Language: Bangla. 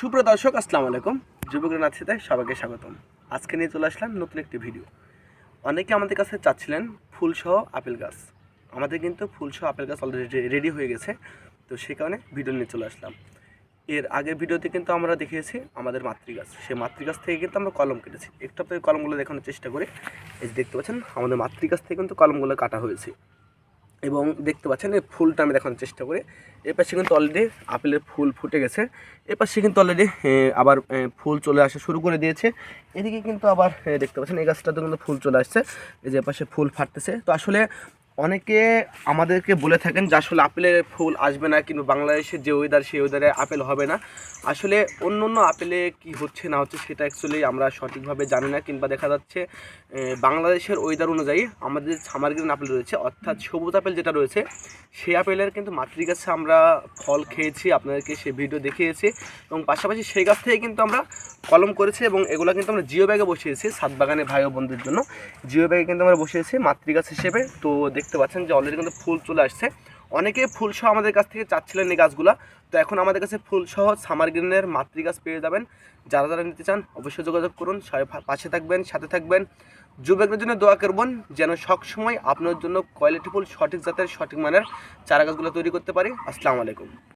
সুপ্রিয় দর্শক, আসসালামু আলাইকুম। যুবকের নাচিতে সবাইকে স্বাগতম। আজকে নিয়ে চলে আসলাম নতুন একটি ভিডিও। অনেকে আমাদের কাছে চাচ্ছিলেন ফুলসহ আপেল গাছ। আমাদের কিন্তু ফুলসহ আপেল গাছ অলরেডি রেডি হয়ে গেছে, তো সেই কারণে ভিডিও নিয়ে চলে আসলাম। এর আগের ভিডিওতে কিন্তু আমরা দেখিয়েছি আমাদের মাতৃগাছ, সেই মাতৃগাছ থেকে কিন্তু আমরা কলম কেটেছি। একটু আপনাদের কলমগুলো দেখানোর চেষ্টা করি। এই যে দেখতে পাচ্ছেন, আমাদের মাতৃগাছ থেকে কিন্তু কলমগুলো কাটা হয়েছে এবং দেখতে পাচ্ছেন এই ফুলটা আমি দেখানোর চেষ্টা করি। এর পাশে কিন্তু অলরেডি আপেলের ফুল ফুটে গেছে। এর পাশে কিন্তু অলরেডি আবার ফুল চলে আসা শুরু করে দিয়েছে। এদিকে কিন্তু আবার দেখতে পাচ্ছেন এই গাছটাতে কিন্তু ফুল চলে আসছে। এই যে পাশে ফুল ফাটতেছে। তো আসলে অনেকে আমাদেরকে বলে থাকেন যে আসলে আপেলের ফুল আসবে না, কিন্তু বাংলাদেশের যে ওয়েদার, সেই ওয়েদারে আপেল হবে না। আসলে অন্য অন্য আপেলে কি হচ্ছে না হচ্ছে সেটা অ্যাকচুয়ালি আমরা সঠিকভাবে জানি না, কিংবা দেখা যাচ্ছে বাংলাদেশের ওয়েদার অনুযায়ী আমাদের সামার গ্রিন আপেল রয়েছে, অর্থাৎ সবুজ আপেল যেটা রয়েছে, সেই আপেলের কিন্তু মাতৃগাছে আমরা ফল খেয়েছি, আপনাদেরকে সেই ভিডিও দেখিয়েছি। এবং পাশাপাশি সেই গাছ থেকে কিন্তু আমরা কলম করেছি এবং এগুলো কিন্তু আমরা জিও ব্যাগে বসিয়েছি ছাদ বাগানে ভাই ও বন্ধুর জন্য। জিও ব্যাগে কিন্তু আমরা বসিয়েছি মাতৃগাছ হিসেবে। তো দেখতে পাচ্ছেন যে অলরেডি কিন্তু ফুল চলে আসছে। অনেকে ফুলসহ আমাদের কাছ থেকে চাচ্ছিলেন এই গাছগুলো, তো এখন আমাদের কাছে ফুলসহ সামার গ্রিনের মাতৃগাছ পেয়ে যাবেন। যারা যারা নিতে চান অবশ্যই যোগাযোগ করুন। সবাই পাশে থাকবেন, সাথে থাকবেন। যুবকদের জন্য দোয়া করবেন যেন সবসময় আপনার জন্য কোয়ালিটিফুল, সঠিক জাতের, সঠিক মানের চারা গাছগুলো তৈরি করতে পারি। আসসালামু আলাইকুম।